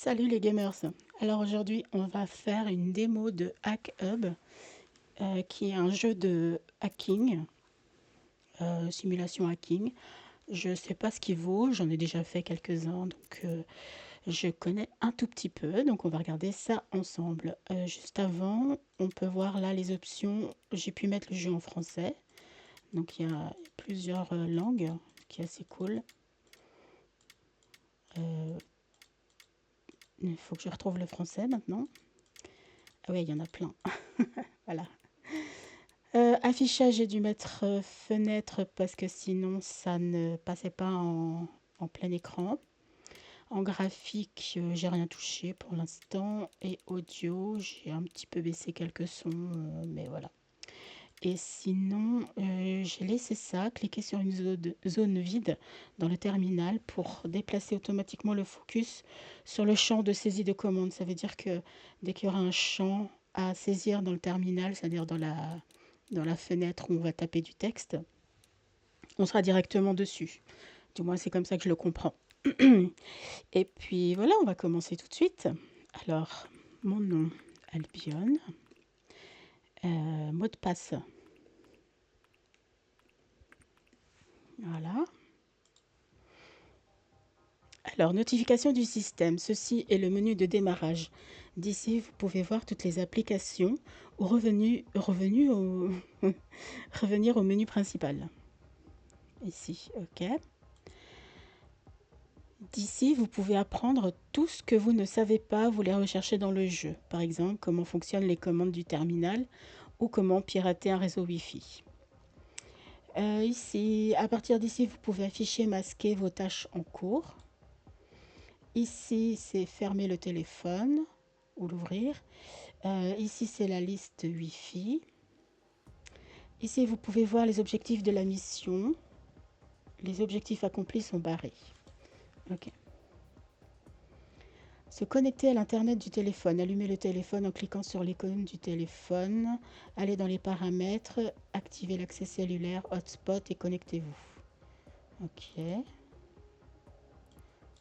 Salut les gamers. Alors aujourd'hui, on va faire une démo de HackHub, qui est un jeu de hacking, simulation hacking. Je sais pas ce qu'il vaut, j'en ai déjà fait quelques-uns, donc je connais un tout petit peu. Donc on va regarder ça ensemble. Juste avant, on peut voir là les options. J'ai pu mettre le jeu en français, donc il y a plusieurs langues, ce qui est assez cool. Il faut que je retrouve le français maintenant. Ah ouais, il y en a plein. Voilà. Affichage, j'ai dû mettre fenêtre parce que sinon ça ne passait pas en plein écran. En graphique, j'ai rien touché pour l'instant. Et audio, j'ai un petit peu baissé quelques sons, mais voilà. Et sinon, j'ai laissé ça, cliquer sur une zone vide dans le terminal pour déplacer automatiquement le focus sur le champ de saisie de commande. Ça veut dire que dès qu'il y aura un champ à saisir dans le terminal, c'est-à-dire dans la fenêtre où on va taper du texte, on sera directement dessus. Du moins, c'est comme ça que je le comprends. Et puis voilà, on va commencer tout de suite. Alors, mon nom, Albion. Mot de passe. Voilà. Alors, notification du système. Ceci est le menu de démarrage. D'ici, vous pouvez voir toutes les applications ou revenir au menu principal. Ici, OK. D'ici, vous pouvez apprendre tout ce que vous ne savez pas, vous les rechercher dans le jeu. Par exemple, comment fonctionnent les commandes du terminal ou comment pirater un réseau Wi-Fi. Ici, à partir d'ici, vous pouvez afficher, masquer vos tâches en cours. Ici, c'est fermer le téléphone ou l'ouvrir. Ici, c'est la liste Wi-Fi. Ici, vous pouvez voir les objectifs de la mission. Les objectifs accomplis sont barrés. OK. Se connecter à l'internet du téléphone. Allumer le téléphone en cliquant sur l'icône du téléphone. Aller dans les paramètres. Activer l'accès cellulaire, hotspot et connectez-vous. OK.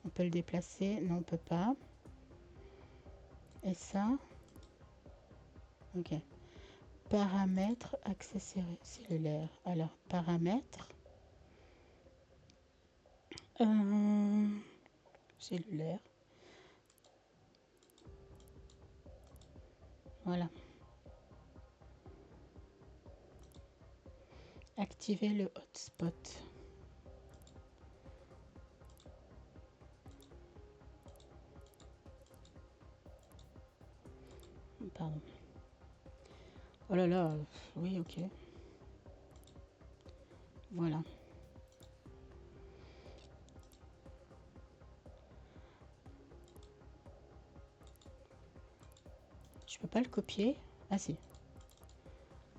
On peut le déplacer. Non, on ne peut pas. Et ça? OK. Paramètres, accès cellulaire. Alors, paramètres. Cellulaire. Voilà. Activer le hotspot. Pardon. Oh là là, oui, ok. Voilà. Je peux pas le copier. Ah si.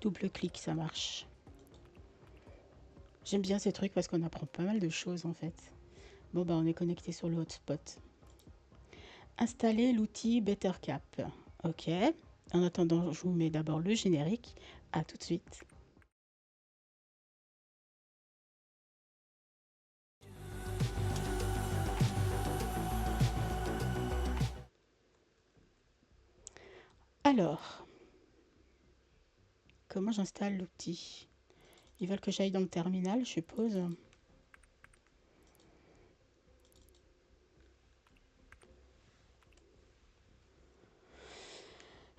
Double clic, ça marche. J'aime bien ces trucs parce qu'on apprend pas mal de choses en fait. Bon bah on est connecté sur le hotspot. Installer l'outil BetterCap. Ok. En attendant, je vous mets d'abord le générique. À tout de suite. Alors, comment j'installe l'outil? Ils veulent que j'aille dans le terminal, je suppose.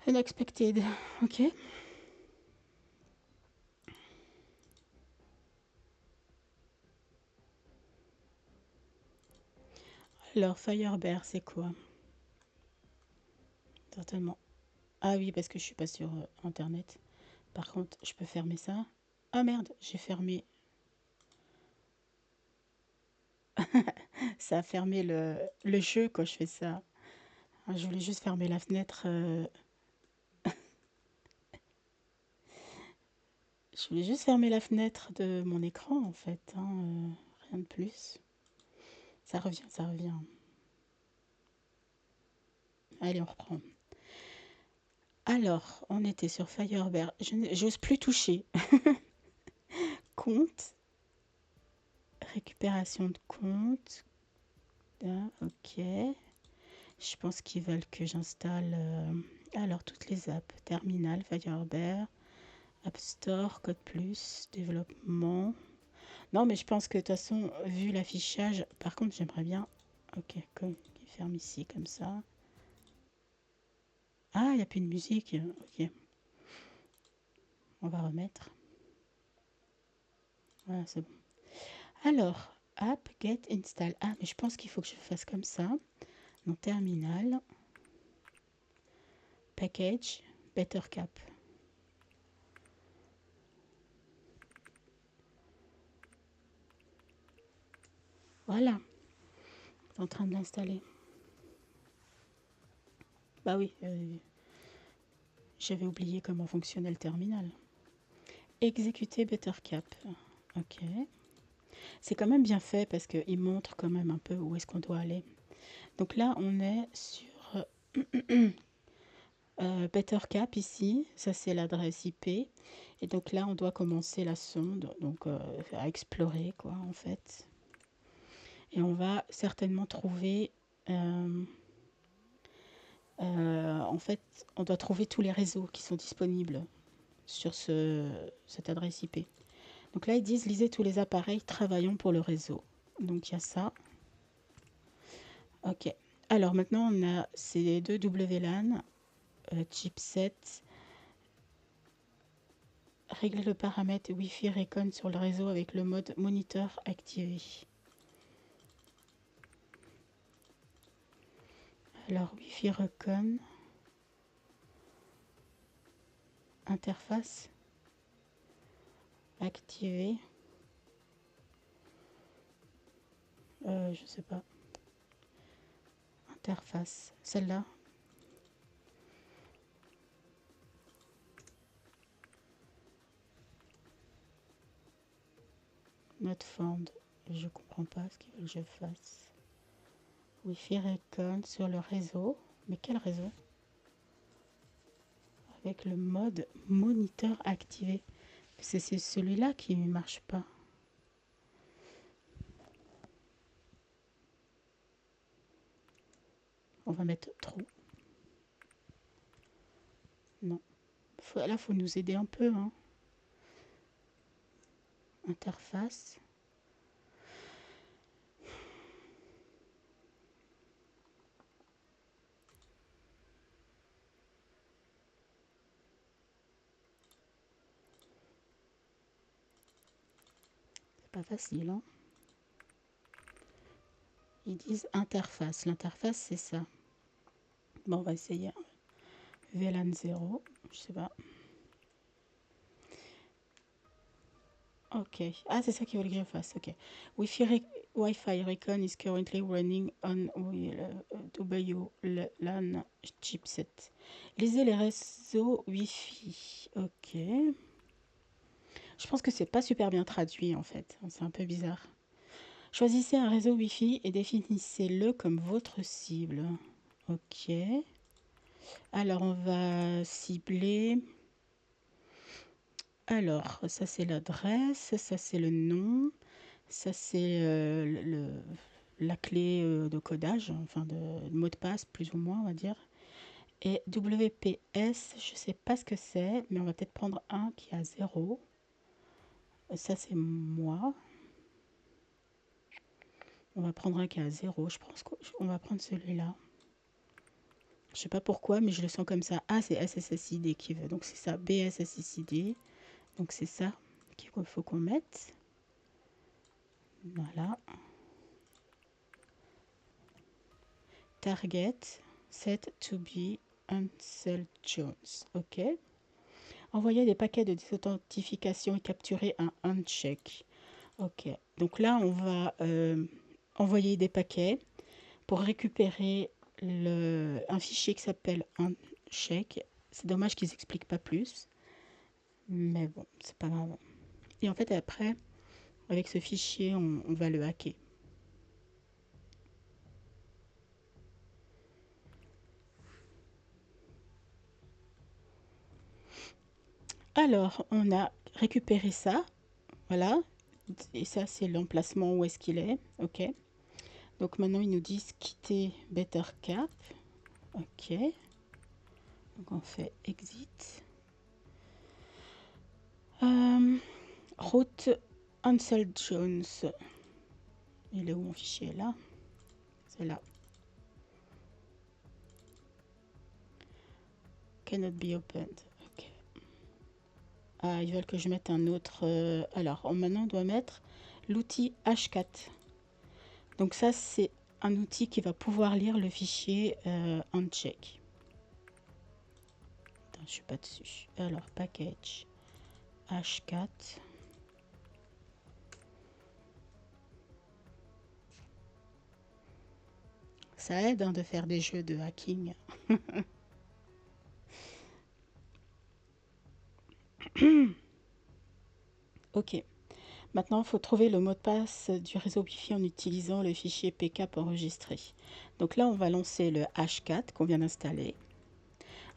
Unexpected, ok. Alors, Firebear, c'est quoi? Certainement. Ah oui, parce que je suis pas sur Internet. Par contre, je peux fermer ça. Ah merde, j'ai fermé. Ça a fermé le jeu quand je fais ça. Ah, je voulais juste fermer la fenêtre. Je voulais juste fermer la fenêtre de mon écran en fait, hein, rien de plus. Ça revient, ça revient. Allez, on reprend. Alors, on était sur Firebear. J'ose plus toucher. Compte. Récupération de compte. Ah, ok. Je pense qu'ils veulent que j'installe alors toutes les apps. Terminal, Firebear, App Store, Code Plus, développement. Non, mais je pense que de toute façon, vu l'affichage, par contre, j'aimerais bien. Ok, comme il ferme ici comme ça. Ah, il n'y a plus de musique. Ok, on va remettre. Voilà, c'est bon. Alors, app get install. Ah, mais je pense qu'il faut que je fasse comme ça. Mon terminal, package, BetterCap. Voilà, c'est en train de l'installer. Bah oui, j'avais oublié comment fonctionnait le terminal. Exécuter BetterCap. Ok. C'est quand même bien fait parce qu'il montre quand même un peu où est-ce qu'on doit aller. Donc là, on est sur BetterCap ici. Ça, c'est l'adresse IP. Et donc là, on doit commencer la sonde, donc à explorer, quoi, en fait. Et on va certainement trouver... en fait, on doit trouver tous les réseaux qui sont disponibles sur cette adresse IP. Donc là, ils disent lisez tous les appareils travaillant pour le réseau. Donc il y a ça. Ok. Alors maintenant, on a ces deux WLAN, chipset. Régler le paramètre Wi-Fi Recon sur le réseau avec le mode moniteur activé. Alors Wi-Fi Recon. Interface activée. Je sais pas. Interface. Celle-là. Not found. Je comprends pas ce qu'ils veulent que je fasse. Wi-Fi Recon sur le réseau. Mais quel réseau? Avec le mode moniteur activé. C'est celui-là qui ne marche pas. On va mettre trop. Non. Là, faut nous aider un peu. Hein. Interface. C'est pas facile. Hein. Ils disent interface. L'interface, c'est ça. Bon, on va essayer. VLAN 0. Je sais pas. Ok. Ah, c'est ça qu'ils veulent que je fasse. Ok. Wi-Fi Recon is currently running on WLAN chipset. Lisez les réseaux Wi-Fi. Ok. Je pense que c'est pas super bien traduit en fait. C'est un peu bizarre. Choisissez un réseau Wi-Fi et définissez-le comme votre cible. Ok. Alors on va cibler. Alors, ça c'est l'adresse, ça c'est le nom, ça c'est la clé de codage, enfin de mot de passe plus ou moins on va dire. Et WPS, je sais pas ce que c'est, mais on va peut-être prendre un qui a 0. Ça c'est moi. On va prendre un qui a 0, je pense qu'on va prendre celui-là. Je sais pas pourquoi, mais je le sens comme ça. Ah, c'est SSSID qui veut, donc c'est ça, BSSID. Donc c'est ça qu'il faut qu'on mette. Voilà. Target set to be Ansel Jones. OK. Envoyer des paquets de désauthentification et capturer un handshake. OK. Donc là, on va envoyer des paquets pour récupérer un fichier qui s'appelle handshake. C'est dommage qu'ils n'expliquent pas plus. Mais bon, c'est pas grave. Et en fait, après, avec ce fichier, on va le hacker. Alors, on a récupéré ça. Voilà. Et ça, c'est l'emplacement où est-ce qu'il est. OK. Donc maintenant, ils nous disent quitter BetterCap. Ok. Donc on fait exit. Route Ansel Jones. Il est où mon fichier? Là. C'est là. Cannot be opened. Ok. Ah, ils veulent que je mette un autre. Alors, maintenant, on doit mettre l'outil H4. Donc ça, c'est un outil qui va pouvoir lire le fichier uncheck. Attends, je suis pas dessus. Alors, package H4. Ça aide de faire des jeux de hacking. Ok. Maintenant, il faut trouver le mot de passe du réseau Wi-Fi en utilisant le fichier PCAP enregistré. Donc là, on va lancer le H4 qu'on vient d'installer.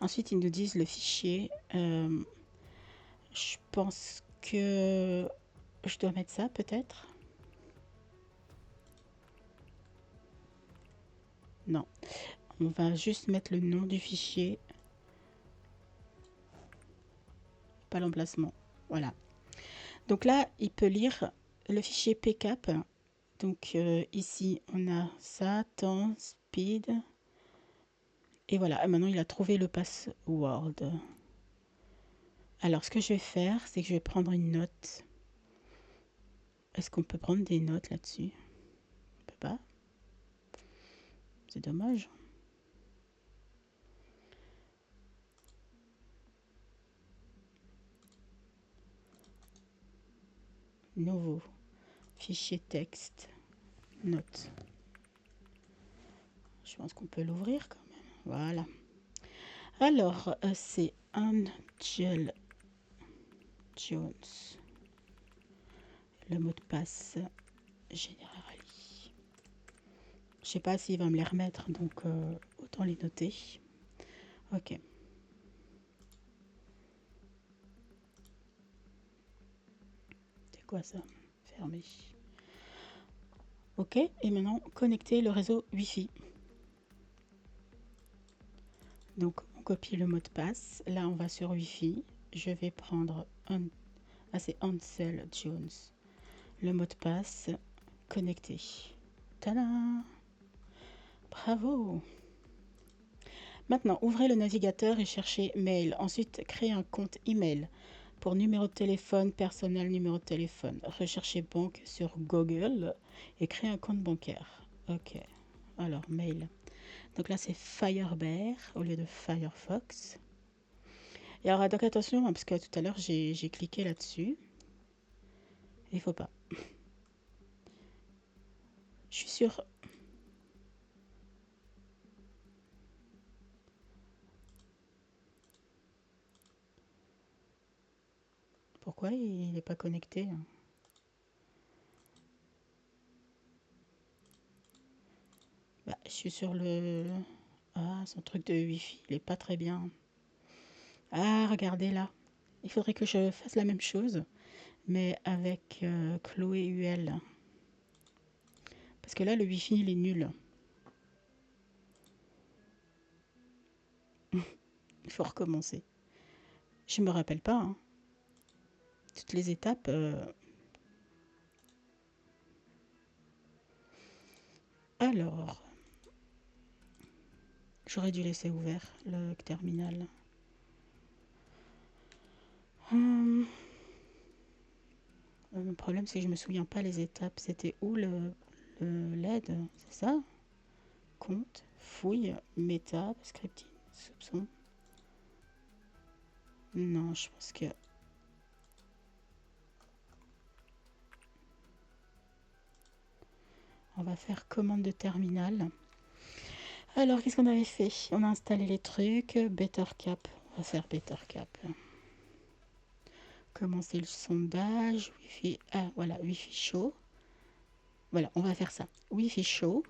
Ensuite, ils nous disent le fichier. Je pense que je dois mettre ça peut-être. Non. On va juste mettre le nom du fichier. Pas l'emplacement. Voilà. Donc là, il peut lire le fichier PCAP. Donc ici, on a ça, temps, speed. Et voilà, et maintenant il a trouvé le password. Alors ce que je vais faire, c'est que je vais prendre une note. Est-ce qu'on peut prendre des notes là-dessus? On peut pas. C'est dommage. Nouveau. Fichier texte. Note. Je pense qu'on peut l'ouvrir quand même. Voilà. Alors, c'est Angel Jones. Le mot de passe Generali. Je sais pas s'il va me les remettre, donc autant les noter. Ok. C'est quoi ça? Fermé. Ok, et maintenant connecter le réseau Wi-Fi. Donc on copie le mot de passe. Là on va sur Wi-Fi. Je vais prendre c'est Ansel Jones. Le mot de passe connecté. Tada! Bravo! Maintenant, ouvrez le navigateur et cherchez mail. Ensuite, créez un compte email. Pour numéro de téléphone, personnel, numéro de téléphone. Recherchez banque sur Google et créez un compte bancaire. Ok. Alors, mail. Donc là, c'est Firebear au lieu de Firefox. Et alors, donc attention, parce que tout à l'heure, j'ai cliqué là-dessus. Il faut pas. Je suis sûre. Pourquoi il n'est pas connecté? Bah, je suis sur le... Ah, son truc de Wi-Fi, il est pas très bien. Ah, regardez là. Il faudrait que je fasse la même chose, mais avec Chloé UL. Parce que là, le Wi-Fi, il est nul. Il faut recommencer. Je me rappelle pas, hein. Toutes les étapes. Alors, j'aurais dû laisser ouvert le terminal. Le problème, c'est que je me souviens pas les étapes. C'était où le LED? C'est ça? Compte, fouille, méta, scripting, soupçon. Non, je pense que... On va faire commande de terminal. Alors, qu'est-ce qu'on avait fait? On a installé les trucs. BetterCap. On va faire BetterCap. Commencer le sondage. Wi-Fi. Ah, voilà, Wi-Fi show. Voilà, on va faire ça. Wi-Fi show.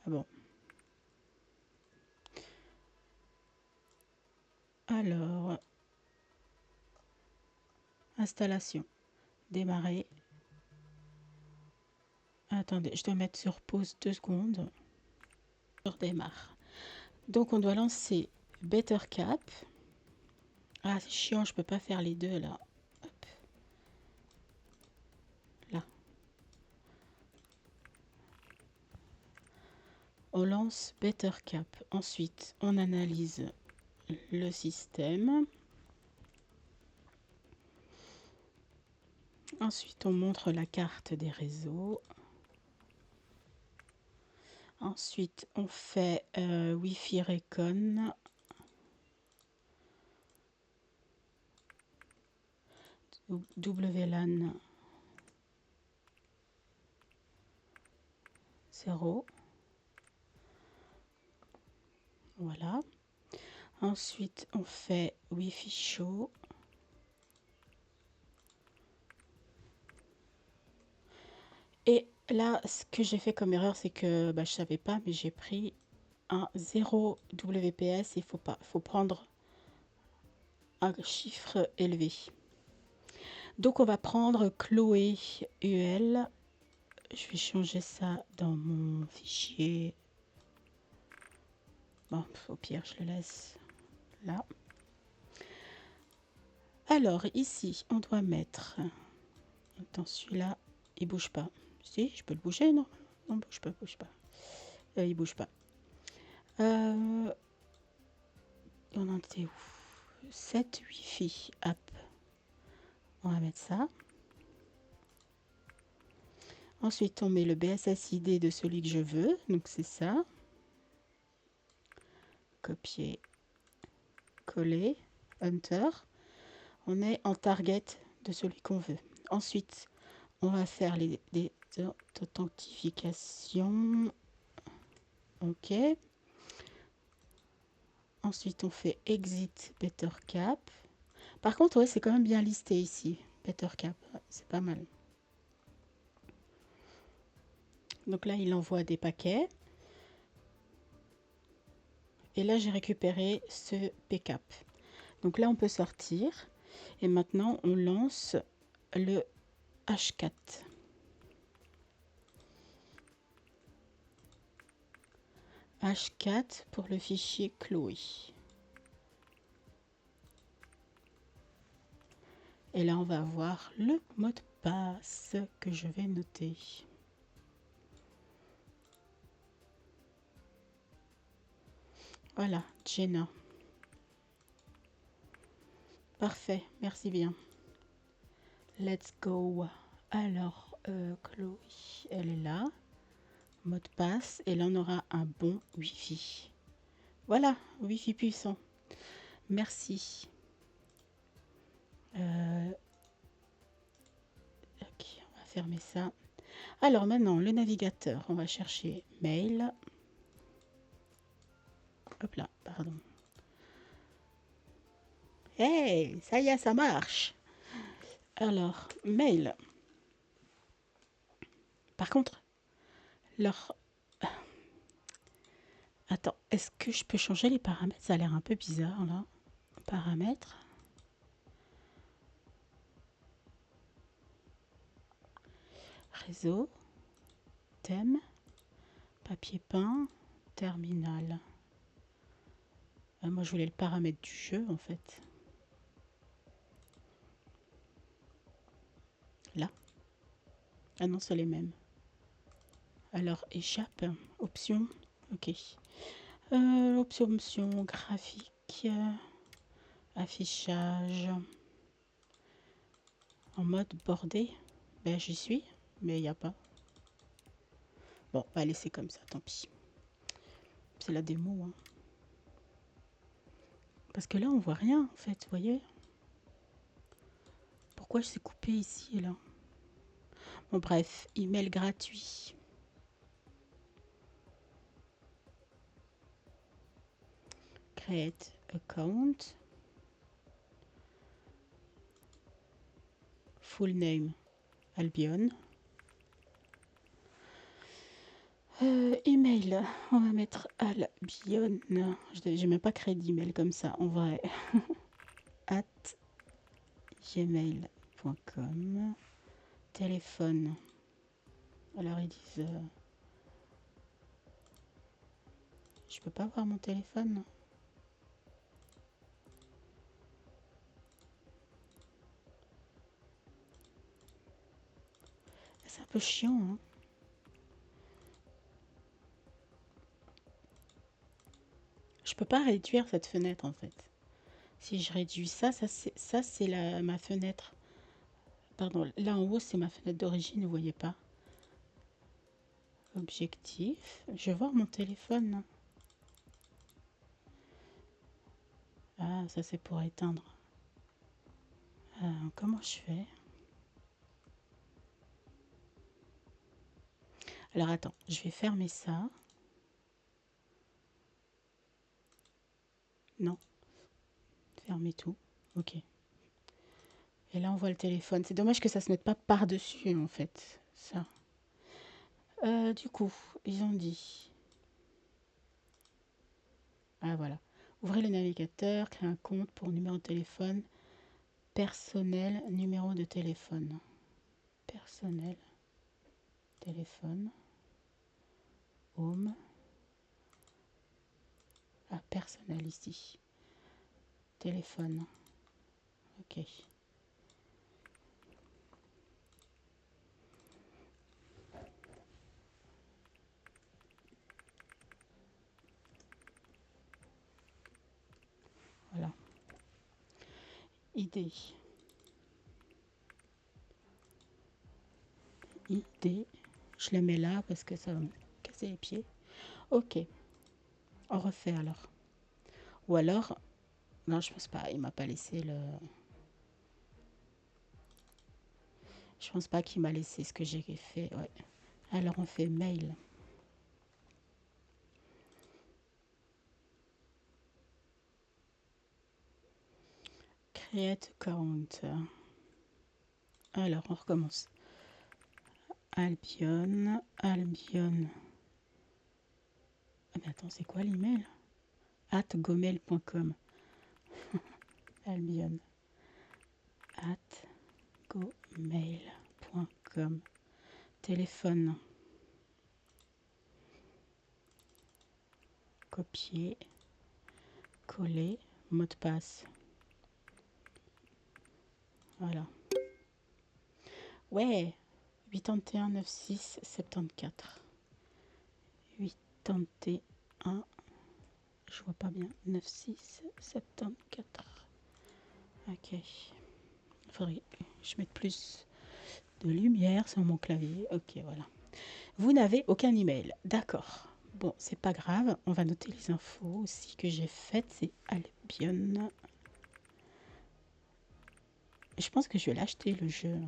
Ah bon. Alors, Installation. Démarrer. Attendez, je dois mettre sur pause 2 secondes. Je redémarre. Donc on doit lancer BetterCap. Ah, c'est chiant, je peux pas faire les deux là. Hop. Là. On lance BetterCap. Ensuite, on analyse le système. Ensuite, on montre la carte des réseaux. Ensuite, on fait Wi-Fi Recon. WLAN 0. Voilà. Ensuite, on fait Wi-Fi Show. Et là, ce que j'ai fait comme erreur, c'est que je savais pas, mais j'ai pris un 0 WPS. Il faut prendre un chiffre élevé. Donc, on va prendre Chloé UL. Je vais changer ça dans mon fichier. Bon, au pire, je le laisse là. Alors, ici, on doit mettre... Attends, celui-là, il bouge pas. Si, je peux le bouger, non? Non, bouge pas, bouge pas. Il bouge pas. On en était où? 7 Wi-Fi app. On va mettre ça. Ensuite, on met le BSSID de celui que je veux. Donc, c'est ça. Copier. Coller. Enter. On est en target de celui qu'on veut. Ensuite, on va faire des authentifications. OK. Ensuite, on fait Exit BetterCap. Par contre, ouais, c'est quand même bien listé ici. BetterCap, c'est pas mal. Donc là, il envoie des paquets. Et là, j'ai récupéré ce PCAP. Donc là, on peut sortir. Et maintenant, on lance le H4. H4 pour le fichier Chloé. Et là, on va avoir le mot de passe que je vais noter. Voilà, Jenna. Parfait, merci bien. Let's go. Alors, Chloé, elle est là. Mot de passe. Et là, on aura un bon Wi-Fi. Voilà, Wi-Fi puissant. Merci. Ok, on va fermer ça. Alors maintenant, le navigateur. On va chercher mail. Hop là, pardon. Hey, ça y est, ça marche. Alors, mail. Par contre, leur... Attends, est-ce que je peux changer les paramètres? Ça a l'air un peu bizarre, là. Paramètres. Réseau. Thème. Papier peint. Terminal. Moi, je voulais le paramètre du jeu, en fait. Là. Ah non, c'est les mêmes. Alors, échappe. Option. Ok. Option graphique. Affichage. En mode bordé. Ben, j'y suis. Mais il n'y a pas. Bon, on va laisser comme ça, tant pis. C'est la démo. Hein. Parce que là, on voit rien, en fait, vous voyez. Pourquoi je suis coupé ici et là? Bon, bref, email gratuit. Create account. Full name, Albion. Email, on va mettre Albion. Je n'ai même pas créé d'email comme ça, en vrai. @ gmail.com. gmail.com. Téléphone. Alors ils disent... je peux pas voir mon téléphone. C'est un peu chiant, hein. Je peux pas réduire cette fenêtre en fait. Si je réduis ça, c'est ma fenêtre. Pardon, là en haut c'est ma fenêtre d'origine, vous voyez pas. Objectif. Je vais voir mon téléphone. Ah, ça c'est pour éteindre. Comment je fais? Alors attends, je vais fermer ça. Non, fermer tout. Ok. Et là on voit le téléphone. C'est dommage que ça se mette pas par-dessus en fait. Ça. Du coup, ils ont dit... Ah voilà. Ouvrez le navigateur, créez un compte pour numéro de téléphone. Personnel, numéro de téléphone. Personnel, téléphone. Home. Ah, personnel ici. Téléphone. Ok. Voilà. ID. ID. Je le mets là parce que ça va me casser les pieds. Ok. On refait alors. Ou alors... Non, je pense pas. Il m'a pas laissé le... Je pense pas qu'il m'a laissé ce que j'ai fait. Ouais. Alors on fait mail. Create account. Alors on recommence. Albion. Albion. Ah mais attends, c'est quoi l'email? @gmail.com. Albion. @gmail.com. Téléphone. Copier. Coller. Mot de passe. Voilà. Ouais. 81 96 74. 81. Je vois pas bien. 96 74. Ok. Il faudrait que je mette plus de lumière sur mon clavier. Ok, voilà. Vous n'avez aucun email. D'accord. Bon, c'est pas grave. On va noter les infos aussi que j'ai faites. C'est Albion. Je pense que je vais l'acheter le jeu.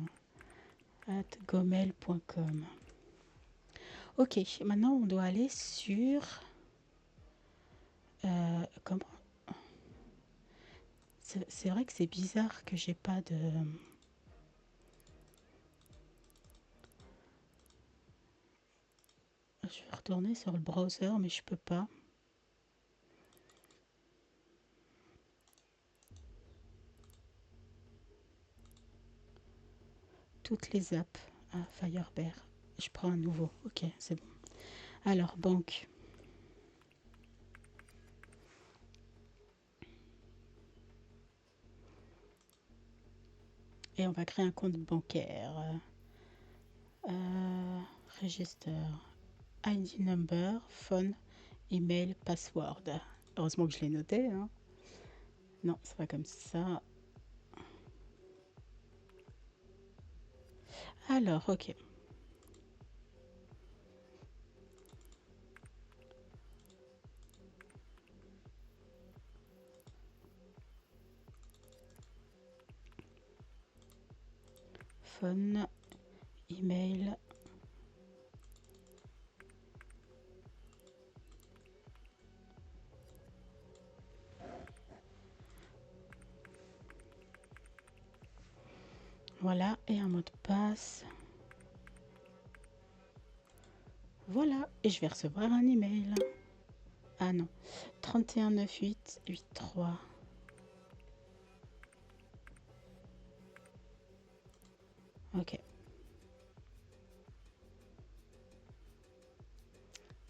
@gmail.com. Ok, maintenant on doit aller sur... comment... C'est vrai que c'est bizarre que j'ai pas de... Je vais retourner sur le browser, mais je peux pas. Toutes les apps. Ah, Firebird. Je prends un nouveau. Ok, c'est bon. Alors, banque. Et on va créer un compte bancaire. Register. ID number, phone, email, password. Heureusement que je l'ai noté. Hein. Non, c'est pas comme ça. Alors, ok. Phone, email. Voilà, et un mot de passe. Voilà, et je vais recevoir un email. Ah non, 319883. Ok.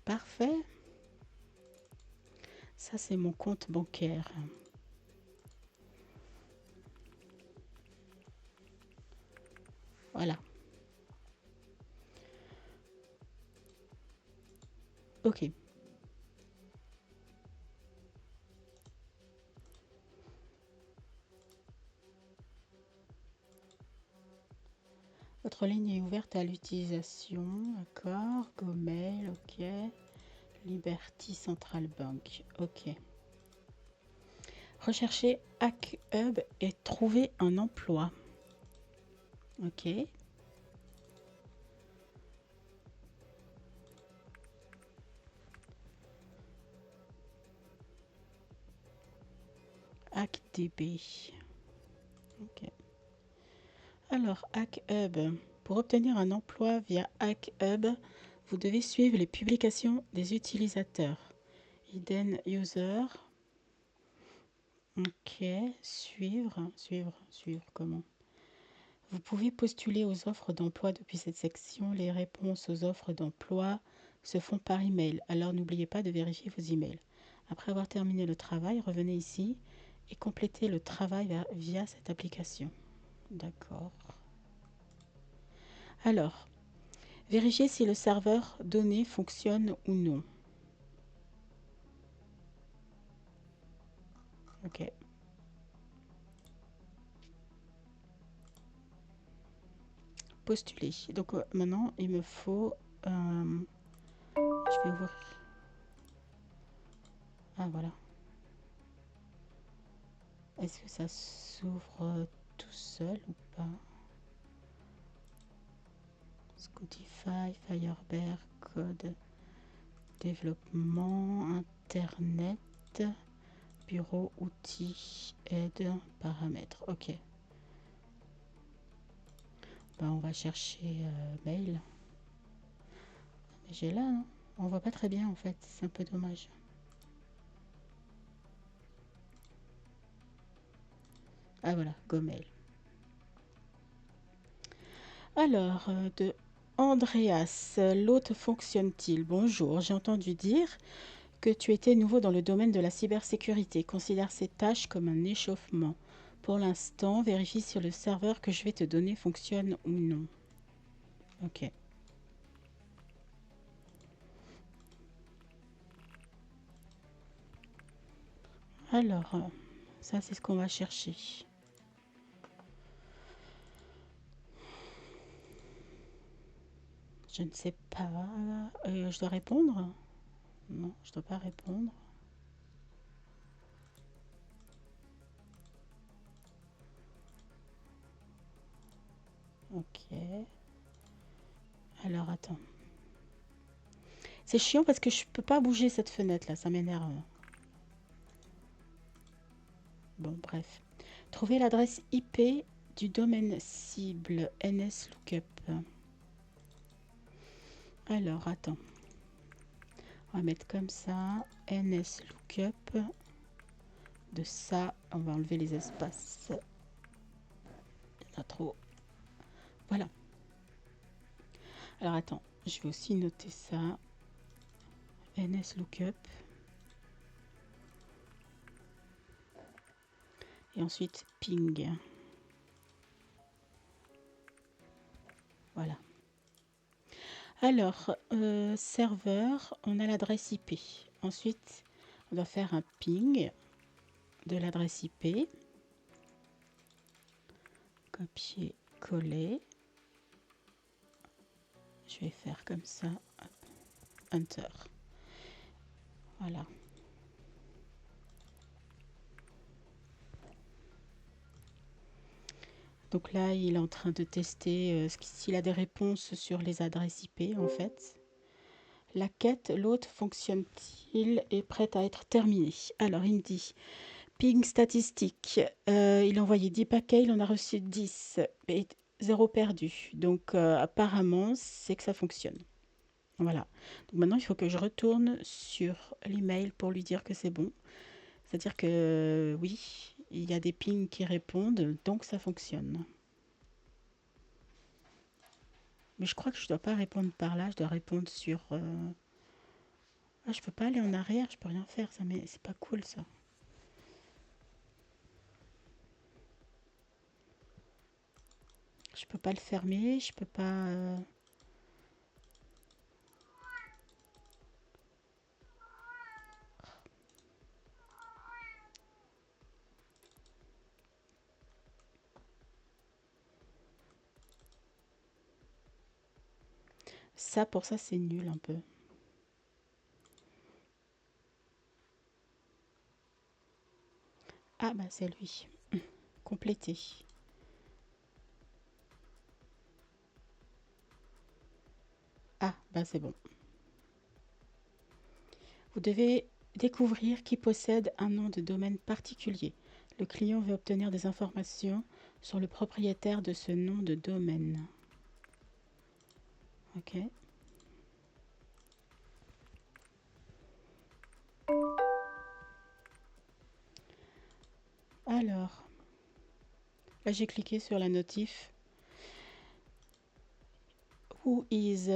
Parfait. Ça, c'est mon compte bancaire. Voilà. Ok. Votre ligne est ouverte à l'utilisation. D'accord. Gmail. Ok. Liberty Central Bank. Ok. Rechercher HackHub et trouver un emploi. Ok. HackDB. Ok. Alors, HackHub. Pour obtenir un emploi via HackHub, vous devez suivre les publications des utilisateurs. Hidden User. Ok. Suivre comment? Vous pouvez postuler aux offres d'emploi depuis cette section. Les réponses aux offres d'emploi se font par email. Alors n'oubliez pas de vérifier vos emails. Après avoir terminé le travail, revenez ici et complétez le travail via cette application. D'accord. Alors, vérifiez si le serveur donné fonctionne ou non. Ok. Postuler. Donc maintenant, il me faut... je vais ouvrir... Ah voilà. Est-ce que ça s'ouvre tout seul ou pas? Spotify, Firebird, code, développement, internet, bureau, outils, aide, paramètres. Ok. Ben, on va chercher mail. J'ai là, non? On voit pas très bien en fait, c'est un peu dommage. Ah voilà, Gmail. Alors, de Andreas, l'hôte fonctionne-t-il? Bonjour, j'ai entendu dire que tu étais nouveau dans le domaine de la cybersécurité. Considère ces tâches comme un échauffement. Pour l'instant, vérifie si le serveur que je vais te donner fonctionne ou non. Ok. Alors, ça c'est ce qu'on va chercher. Je ne sais pas. Je dois répondre? Non, je ne dois pas répondre. Ok. Alors, attends. C'est chiant parce que je peux pas bouger cette fenêtre là, ça m'énerve. Bon, bref. Trouver l'adresse IP du domaine cible NSLookup. Alors, attends. On va mettre comme ça. NSLookup. De ça, on va enlever les espaces. Il y en a trop. Voilà. Alors, attends. Je vais aussi noter ça. NSLookup. Et ensuite, ping. Voilà. Alors, serveur, on a l'adresse IP. Ensuite, on doit faire un ping de l'adresse IP. Copier, coller. Je vais faire comme ça. Enter. Voilà. Donc là, il est en train de tester s'il a des réponses sur les adresses IP, en fait. La quête, l'hôte fonctionne-t-il, est prête à être terminée. Alors, il me dit, ping statistique. Il a envoyé 10 paquets, il en a reçu 10. Et 0 perdu. Donc, apparemment, c'est que ça fonctionne. Voilà. Donc maintenant, il faut que je retourne sur l'email pour lui dire que c'est bon. C'est-à-dire que oui, il y a des pings qui répondent, donc ça fonctionne. Mais je crois que je dois pas répondre par là, je dois répondre sur... Ah, je peux pas aller en arrière, je peux rien faire, ça, mais c'est pas cool ça. Je peux pas le fermer, je peux pas... Ça, pour ça, c'est nul un peu. Ah, bah c'est lui. Complété. Ah, bah c'est bon. Vous devez découvrir qui possède un nom de domaine particulier. Le client veut obtenir des informations sur le propriétaire de ce nom de domaine. Ok. Alors, là j'ai cliqué sur la notif. Who is?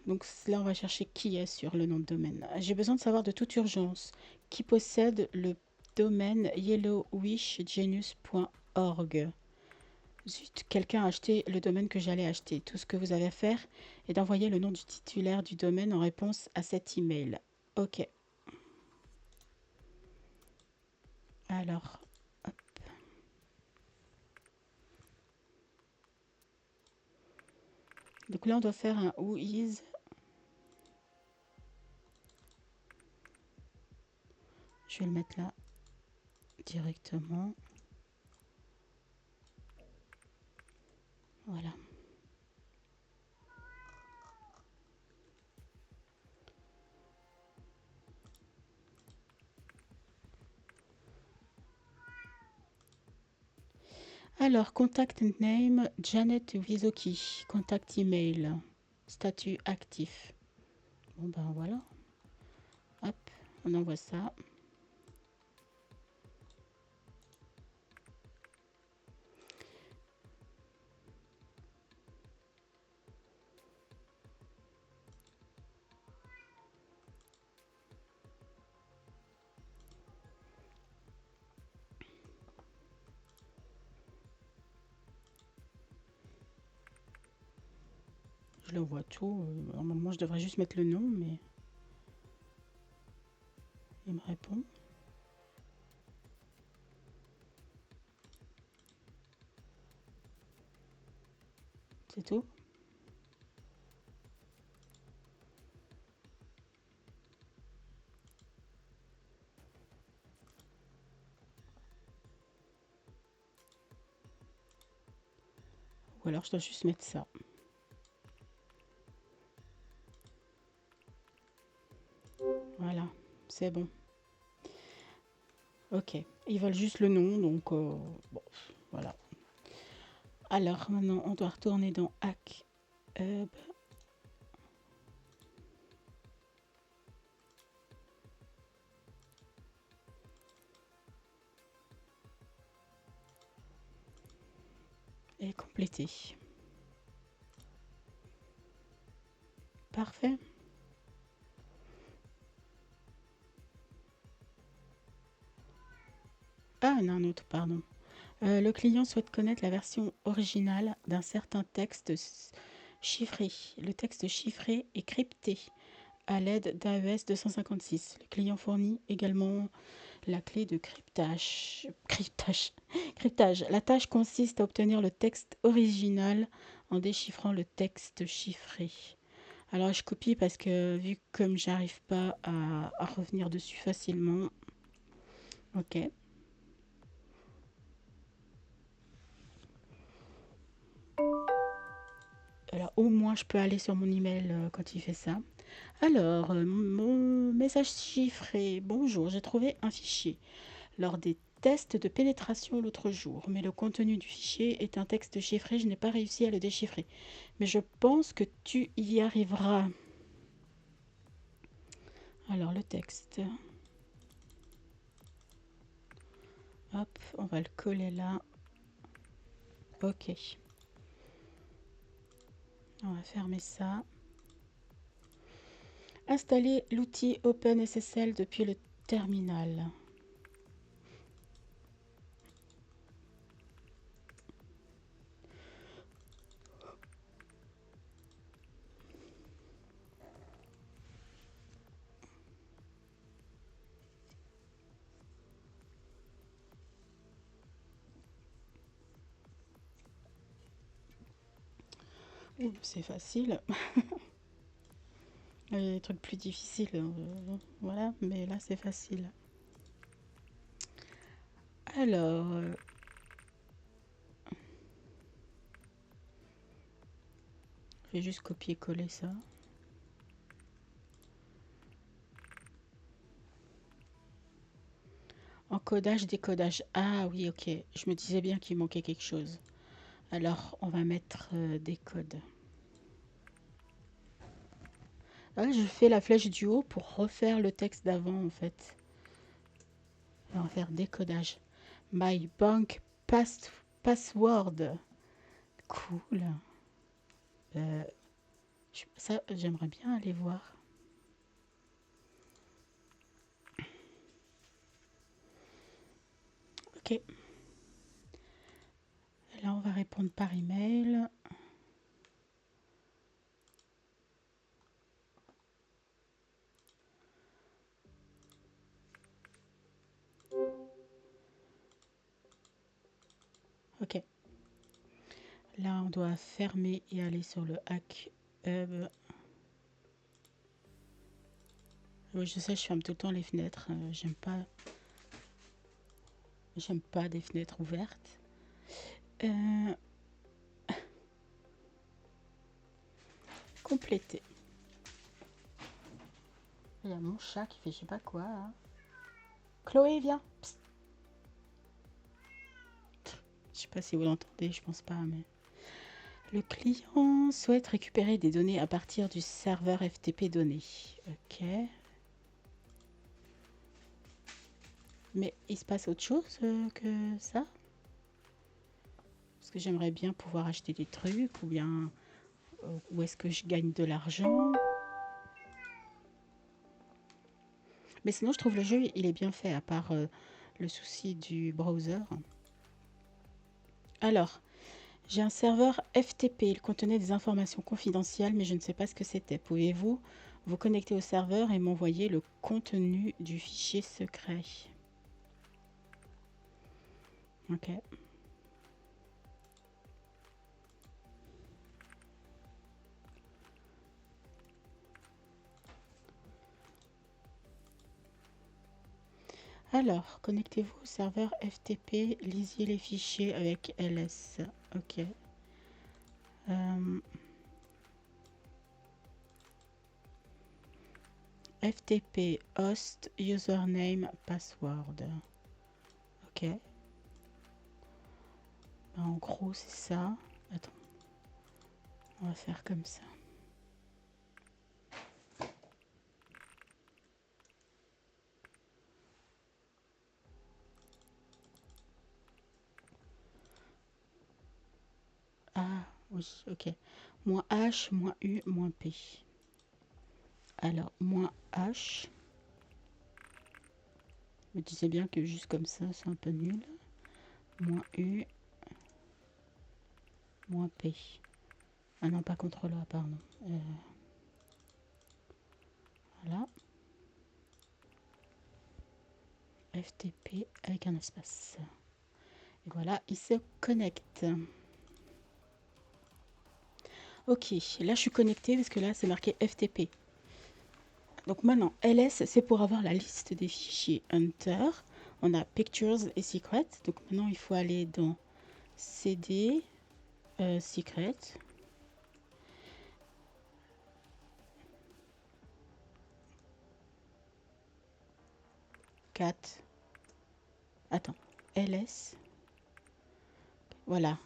Donc là on va chercher qui est sur le nom de domaine. J'ai besoin de savoir de toute urgence qui possède le domaine yellowwishgenius.org. Zut, quelqu'un a acheté le domaine que j'allais acheter. Tout ce que vous avez à faire est d'envoyer le nom du titulaire du domaine en réponse à cet email. Ok. Alors, hop. Donc là on doit faire un who is. Je vais le mettre là directement. Voilà. Alors, contact name Janet Wizoki. Contact email. Statut actif. Bon ben voilà. Hop, on envoie ça. Je le vois tout. Normalement, je devrais juste mettre le nom, mais il me répond. C'est tout. Ou alors, je dois juste mettre ça. Voilà, c'est bon. Ok, ils veulent juste le nom, donc bon, voilà. Alors maintenant, on doit retourner dans Hack Hub. Et compléter. Parfait. Ah, il y en a un autre, pardon. Le client souhaite connaître la version originale d'un certain texte chiffré. Le texte chiffré est crypté à l'aide d'AES 256. Le client fournit également la clé de cryptage. La tâche consiste à obtenir le texte original en déchiffrant le texte chiffré. Alors je copie parce que vu comme j'arrive pas à revenir dessus facilement. Ok. Alors au moins je peux aller sur mon email quand il fait ça. Alors, mon message chiffré. Bonjour, j'ai trouvé un fichier lors des tests de pénétration l'autre jour, mais le contenu du fichier est un texte chiffré, je n'ai pas réussi à le déchiffrer. Mais je pense que tu y arriveras. Alors, le texte. Hop, on va le coller là. Ok. On va fermer ça. Installer l'outil OpenSSL depuis le terminal. C'est facile. Il y a des trucs plus difficiles, voilà, mais là c'est facile. Alors, je vais juste copier-coller ça. Encodage, décodage. Ah oui, ok. Je me disais bien qu'il manquait quelque chose. Alors, on va mettre des codes. Là, je fais la flèche du haut pour refaire le texte d'avant, en fait. On va faire décodage. My bank password. Cool. Ça, j'aimerais bien aller voir. Ok. Là, on va répondre par email. Ok. Là, on doit fermer et aller sur le hack hub. Oui, je sais, je ferme tout le temps les fenêtres. J'aime pas des fenêtres ouvertes. Compléter. Il y a mon chat qui fait je sais pas quoi. Hein. Chloé, viens. Psst. Je sais pas si vous l'entendez, je pense pas, mais... Le client souhaite récupérer des données à partir du serveur FTP données. Ok. Mais il se passe autre chose que ça? Parce que j'aimerais bien pouvoir acheter des trucs, ou bien... où est-ce que je gagne de l'argent? Mais sinon, je trouve le jeu, il est bien fait, à part le souci du browser. Alors, j'ai un serveur FTP. Il contenait des informations confidentielles, mais je ne sais pas ce que c'était. Pouvez-vous vous connecter au serveur et m'envoyer le contenu du fichier secret? Ok. Alors, connectez-vous au serveur FTP. Lisez les fichiers avec ls. Ok. FTP host username password. Ok. En gros, c'est ça. Attends. On va faire comme ça. Ah, oui, ok. Moins H, moins U, moins P. Alors, moins H. Je me disais bien que juste comme ça, c'est un peu nul. Moins U, moins P. Ah non, pas contrôleur, pardon. Voilà. FTP avec un espace. Et voilà, il se connecte. Ok, là je suis connectée parce que là c'est marqué FTP. Donc maintenant, ls c'est pour avoir la liste des fichiers Hunter. On a Pictures et Secret. Donc maintenant il faut aller dans CD, Secret. Cat. Attends, ls. Voilà.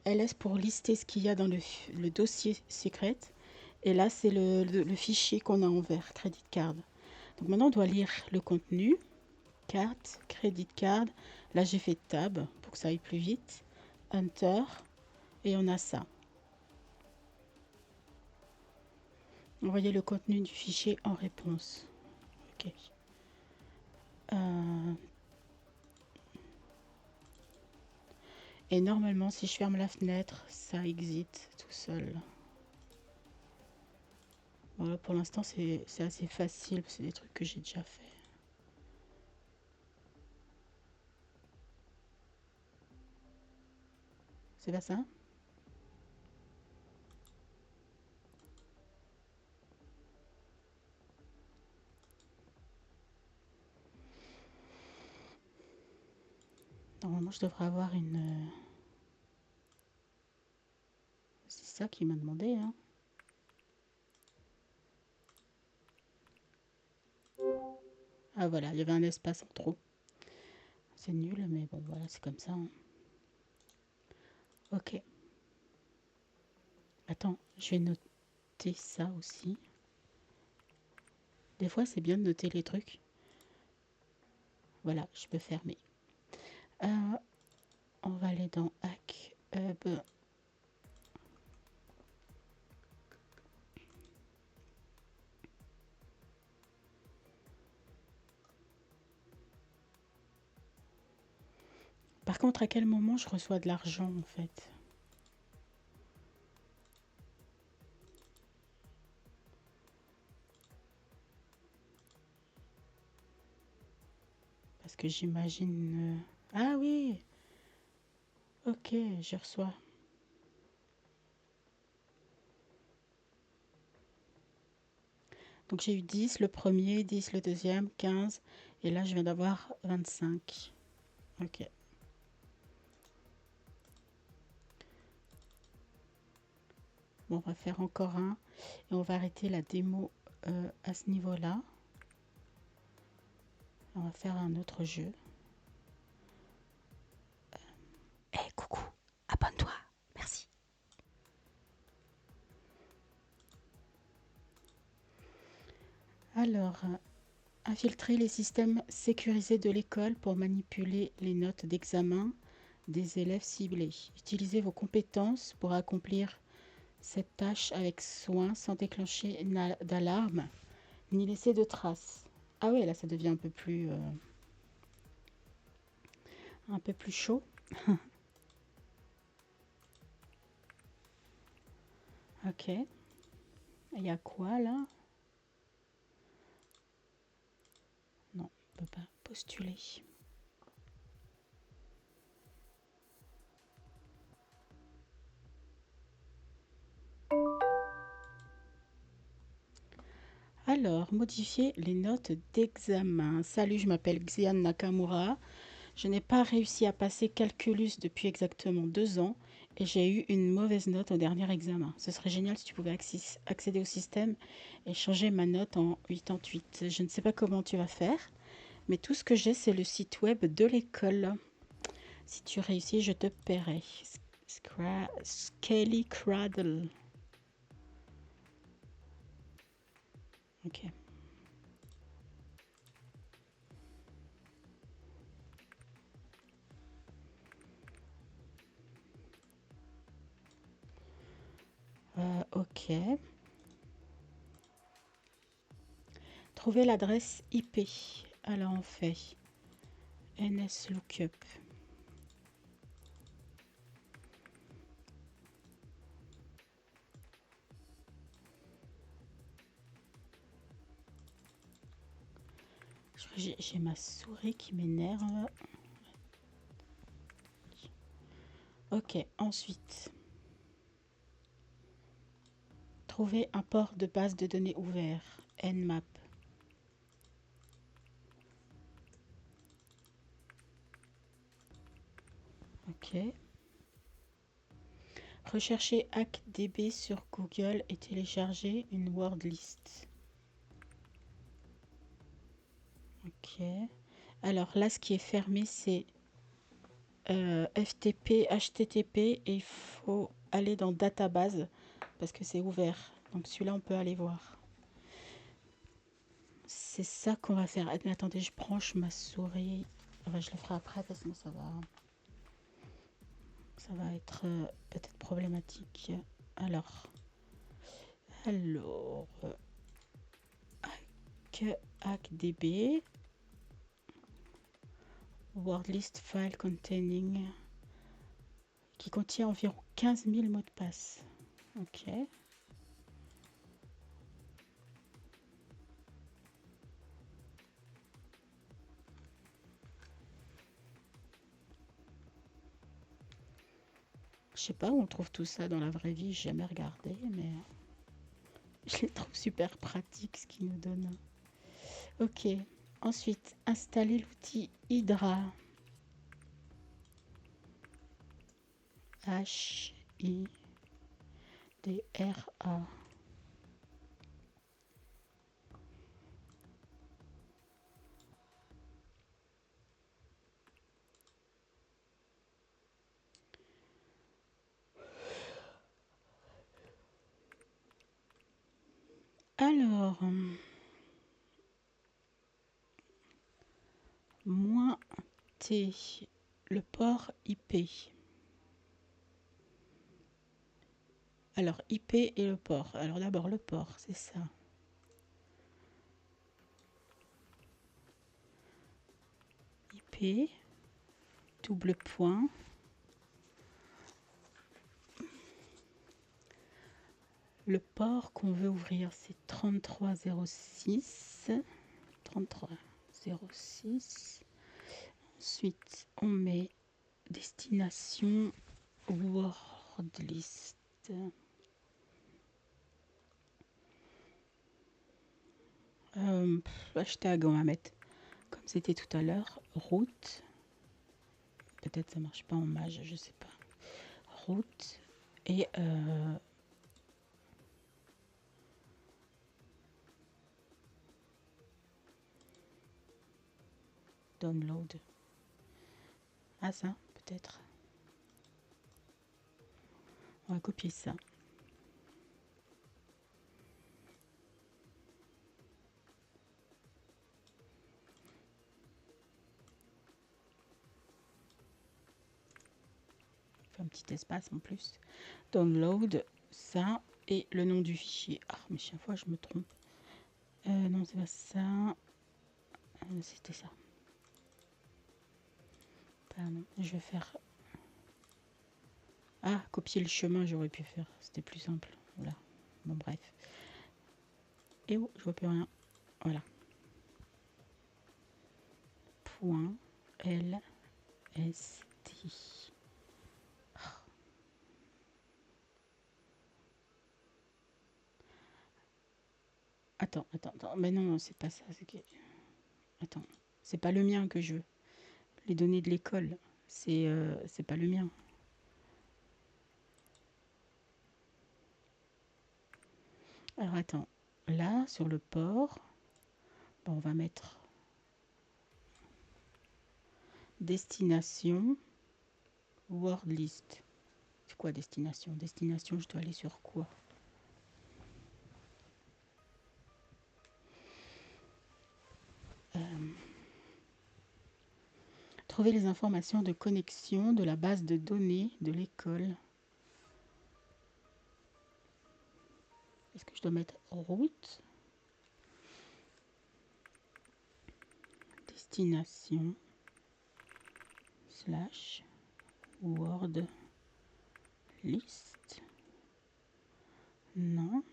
ls pour lister ce qu'il y a dans le dossier Secret. Et là c'est le fichier qu'on a en vert, Credit Card. Donc maintenant on doit lire le contenu. Carte, Credit Card. Là j'ai fait Tab pour que ça aille plus vite. Hunter. Et on a ça. Envoyer le contenu du fichier en réponse. Ok. Et normalement, si je ferme la fenêtre, ça exit tout seul. Voilà, pour l'instant, c'est assez facile. C'est des trucs que j'ai déjà fait. C'est pas ça? Normalement, je devrais avoir une... C'est ça qu'il m'a demandé, hein. Ah voilà, il y avait un espace en trop. C'est nul, mais bon, voilà, c'est comme ça, hein. Ok. Attends, je vais noter ça aussi. Des fois, c'est bien de noter les trucs. Voilà, je peux fermer. On va aller dans Hack Hub. Par contre, à quel moment je reçois de l'argent, en fait? Parce que j'imagine... Ah oui! Ok, je reçois. Donc j'ai eu 10 le premier, 10 le deuxième, 15. Et là, je viens d'avoir 25. Ok. Bon, on va faire encore un. Et on va arrêter la démo à ce niveau-là. On va faire un autre jeu. Hey, coucou, abonne-toi. Merci. Alors, infiltrer les systèmes sécurisés de l'école pour manipuler les notes d'examen des élèves ciblés. Utilisez vos compétences pour accomplir cette tâche avec soin sans déclencher d'alarme ni laisser de traces. Ah ouais, là ça devient un peu plus chaud. Ok. Il y a quoi là? Non, on peut pas postuler. Alors, modifier les notes d'examen. Salut, je m'appelle Xian Nakamura. Je n'ai pas réussi à passer Calculus depuis exactement 2 ans et j'ai eu une mauvaise note au dernier examen. Ce serait génial si tu pouvais accéder au système et changer ma note en 88. Je ne sais pas comment tu vas faire, mais tout ce que j'ai, c'est le site web de l'école. Si tu réussis, je te paierai. Scaly Cradle. Ok. Ok. Trouver l'adresse IP. Alors on fait NSLOOKUP. J'ai ma souris qui m'énerve. Ok, ensuite. Trouver un port de base de données ouvert. Nmap. Ok. Rechercher HackDB sur Google et télécharger une word list. Ok. Alors là, ce qui est fermé, c'est FTP, HTTP et il faut aller dans database parce que c'est ouvert. Donc celui-là, on peut aller voir. C'est ça qu'on va faire. Mais attendez, je branche ma souris. Enfin, je le ferai après parce que ça va être peut-être problématique. Alors, Alors, hackdb, word list file containing, qui contient environ 15 000 mots de passe. Ok. Je sais pas où on trouve tout ça dans la vraie vie, j'ai jamais regardé, mais je les trouve super pratiques ce qu'ils nous donnent. Ok. Ensuite, installer l'outil Hydra. Hydra. Alors, -t, le port IP. Alors, IP et le port. Alors d'abord le port, c'est ça. IP, double point. Le port qu'on veut ouvrir, c'est 3306. 3306. Ensuite, on met destination word list. Hashtag, on va mettre comme c'était tout à l'heure, route. Peut-être ça marche pas en mage, je sais pas. Route et download. Ah ça, peut-être. On va copier ça. Un petit espace en plus. Download, ça, et le nom du fichier. Ah, mais chaque fois je me trompe. Non, c'est pas ça. C'était ça. Pardon, je vais faire... Ah, copier le chemin, j'aurais pu faire. C'était plus simple. Voilà. Bon, bref. Et oh, je vois plus rien. Voilà. Point LST. Attends. Mais non, c'est pas ça. Attends. C'est pas le mien que je veux. Les données de l'école. C'est pas le mien. Alors attends. Là, sur le port, bon, on va mettre destination word list. C'est quoi destination? Destination, je dois aller sur quoi? Trouver les informations de connexion de la base de données de l'école. Est-ce que je dois mettre route? Destination slash word list. Non.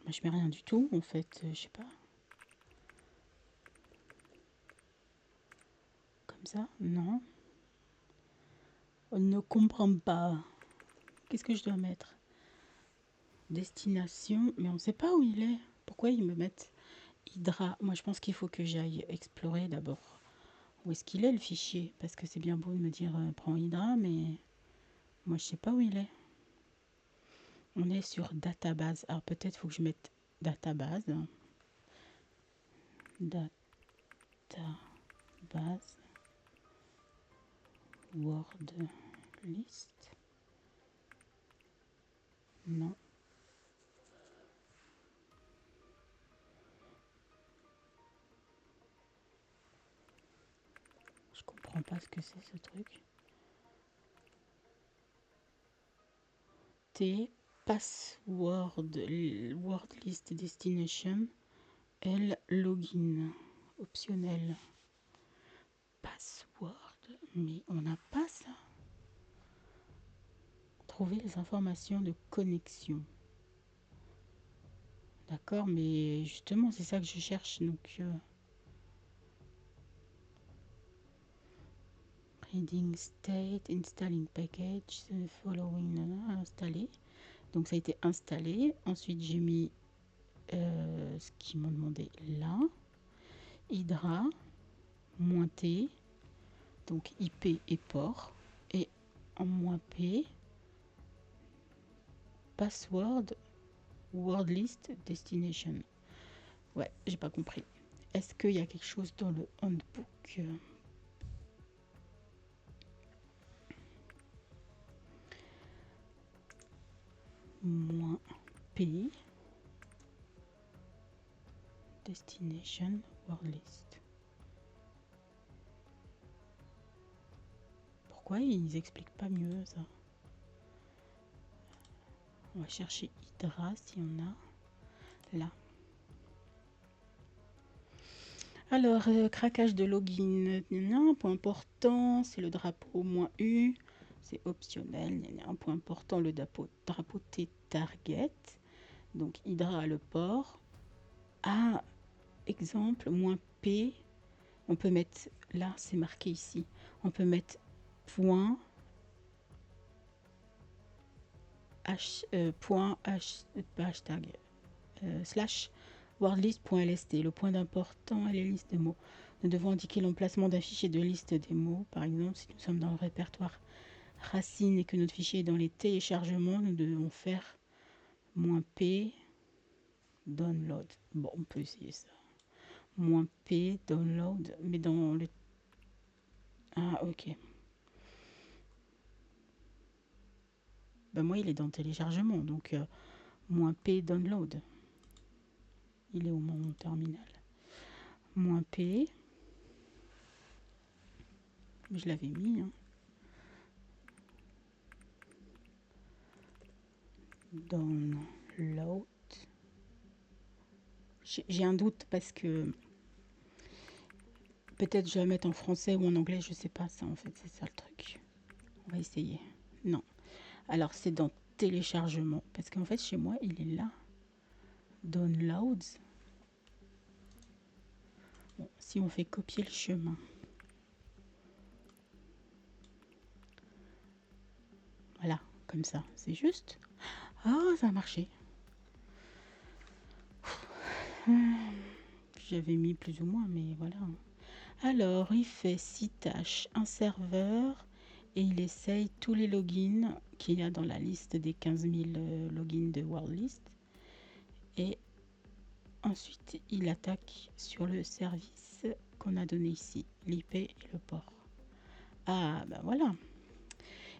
Je mets rien du tout en fait, je sais pas. Comme ça? Non. On ne comprend pas. Qu'est-ce que je dois mettre? Destination, mais on ne sait pas où il est. Pourquoi ils me mettent Hydra? Moi, je pense qu'il faut que j'aille explorer d'abord. Où est-ce qu'il est le fichier? Parce que c'est bien beau de me dire prends Hydra, mais moi, je sais pas où il est. On est sur database. Alors peut-être faut que je mette database. Database. Word list. Non. Je comprends pas ce que c'est ce truc. T, password, word list destination, L, login, optionnel. Password, mais on n'a pas ça. Trouver les informations de connexion. D'accord, mais justement, c'est ça que je cherche. Donc, reading state, installing package, following, installé. Donc, ça a été installé. Ensuite, j'ai mis ce qu'ils m'ont demandé là. Hydra, -T, donc IP et port. Et en -P, password, word list, destination. Ouais, j'ai pas compris. Est-ce qu'il y a quelque chose dans le handbook? -P, destination, word list. Pourquoi ils expliquent pas mieux ça? On va chercher Hydra si on a là. Alors, craquage de login, un point important, c'est le drapeau -U, c'est optionnel. Un point important, le drapeau T target. Donc, Hydra à le port. Ah, exemple, -P, on peut mettre, là c'est marqué ici, on peut mettre point hashtag slash wordlist.lst. Le point d'important est les listes de mots. Nous devons indiquer l'emplacement d'un fichier de liste des mots. Par exemple, si nous sommes dans le répertoire racine et que notre fichier est dans les téléchargements, nous devons faire -P download. Bon, on peut essayer ça. -P download, mais dans le... Ah, ok. Ben moi, il est dans le téléchargement, donc -P download. Il est au mon terminal. -P. Je l'avais mis. Hein. Download. J'ai un doute parce que peut-être je vais la mettre en français ou en anglais, je sais pas ça en fait, c'est ça le truc. On va essayer. Non. Alors c'est dans téléchargement parce qu'en fait chez moi il est là. Downloads. Bon, si on fait copier le chemin. Voilà, comme ça, c'est juste. Ah, ça a marché. J'avais mis plus ou moins, mais voilà. Alors, il fait 6 tâches, un serveur, et il essaye tous les logins qu'il y a dans la liste des 15 000 logins de WordList. Et ensuite, il attaque sur le service qu'on a donné ici, l'IP et le port. Ah, ben voilà.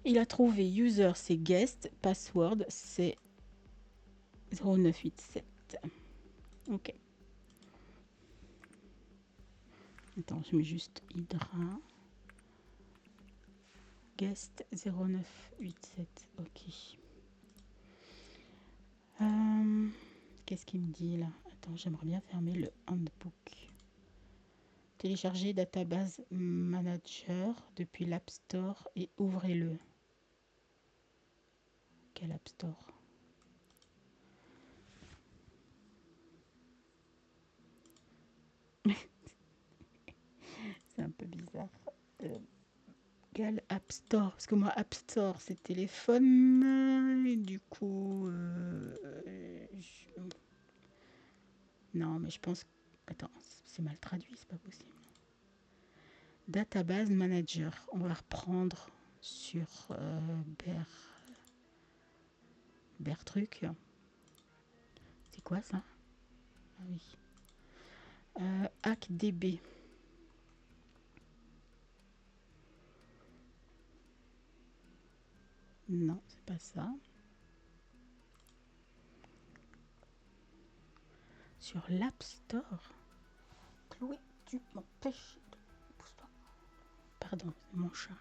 Il a trouvé user, c'est guest, password, c'est 0987. Ok. Attends, je mets juste Hydra. Guest 0987. Ok. Qu'est-ce qu'il me dit là? Attends, j'aimerais bien fermer le handbook. Téléchargez Database Manager depuis l'App Store et ouvrez-le. Quel App Store? C'est un peu bizarre. Quel App Store? Parce que moi, App Store, c'est téléphone. Et du coup... Non, mais je pense... Attends, c'est mal traduit, c'est pas possible. Database Manager. On va reprendre sur Bertruc. C'est quoi ça? Ah oui. HackDB. Non, c'est pas ça. Sur l'App Store. Chloé, tu m'empêches de... Pousse pas. Pardon, c'est mon chat.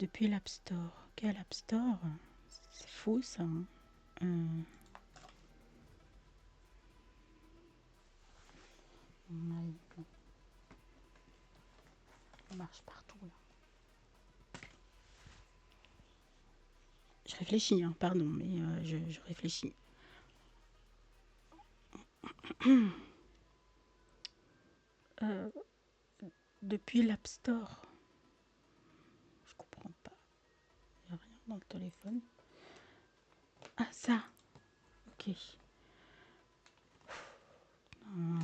Depuis l'App Store. Quel App Store? C'est fou ça. Hein. Ça marche partout là. Je réfléchis, hein, pardon, mais je réfléchis. Depuis l'App Store. Je comprends pas. Il n'y a rien dans le téléphone. Ah, ça. Ok.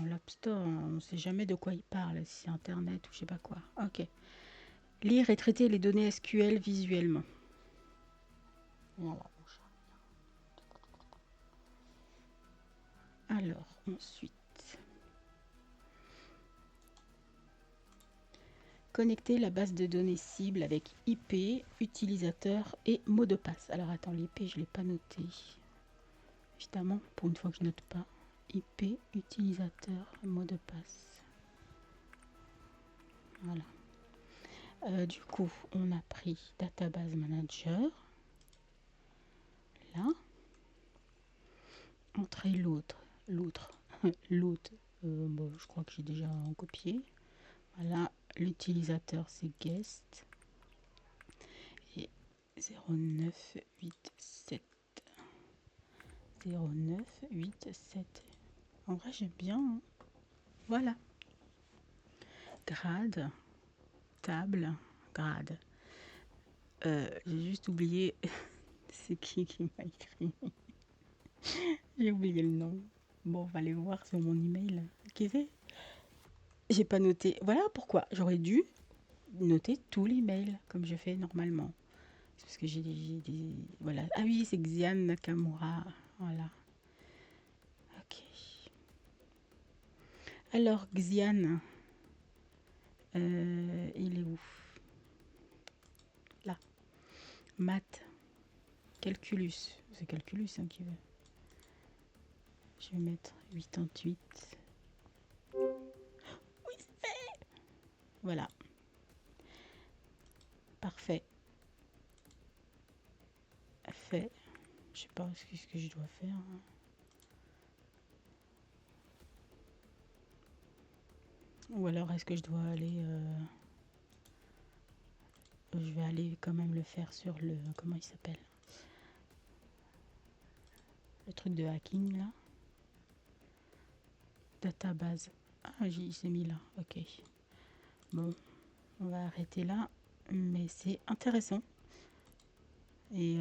L'App Store, on ne sait jamais de quoi il parle, si c'est Internet ou je sais pas quoi. Ok. Lire et traiter les données SQL visuellement. Voilà. Alors, ensuite. Connecter la base de données cible avec IP, utilisateur et mot de passe. Alors attends, l'IP, je ne l'ai pas noté. Évidemment, pour une fois que je note pas. IP, utilisateur, mot de passe. Voilà. Du coup, on a pris Database Manager. Là. Entrer l'autre. L'autre. Bon, je crois que j'ai déjà copié. Voilà. L'utilisateur, c'est guest. Et 0987. 0987. En vrai, j'aime bien. Hein. Voilà. Grade. Table. Grade. J'ai juste oublié. C'est qui m'a écrit. J'ai oublié le nom. Bon, on va aller voir sur mon email. Qui c'est? J'ai pas noté. Voilà pourquoi. J'aurais dû noter tous les mails comme je fais normalement. C'est parce que j'ai des... Voilà. Ah oui, c'est Xian Nakamura. Voilà. Ok. Alors, Xian, il est où? Là. Math. Calculus. C'est Calculus hein, qui veut. Je vais mettre 88. Oui, c'est... Voilà. Parfait. Fait. Je sais pas ce que je dois faire. Ou alors est-ce que je dois aller... Je vais aller quand même le faire sur le... Comment il s'appelle? Le truc de hacking là. Database. Ah, il s'est mis là. Ok. Bon, on va arrêter là. Mais c'est intéressant. Et...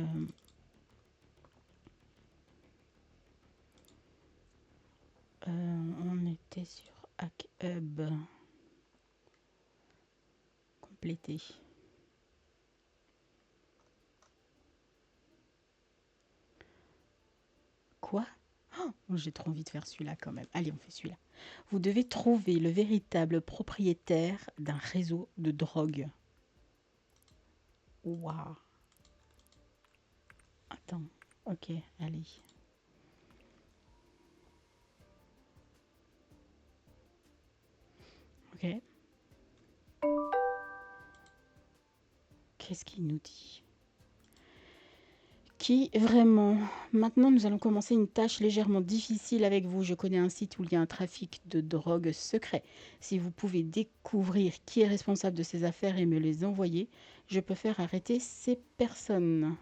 on était sur HackHub. Compléter. Quoi? Oh, j'ai trop envie de faire celui-là quand même. Allez, on fait celui-là. Vous devez trouver le véritable propriétaire d'un réseau de drogue. Waouh. Attends. Ok, allez. Ok. Qu'est-ce qu'il nous dit? Qui vraiment? Maintenant, nous allons commencer une tâche légèrement difficile avec vous. Je connais un site où il y a un trafic de drogue secret. Si vous pouvez découvrir qui est responsable de ces affaires et me les envoyer, je peux faire arrêter ces personnes.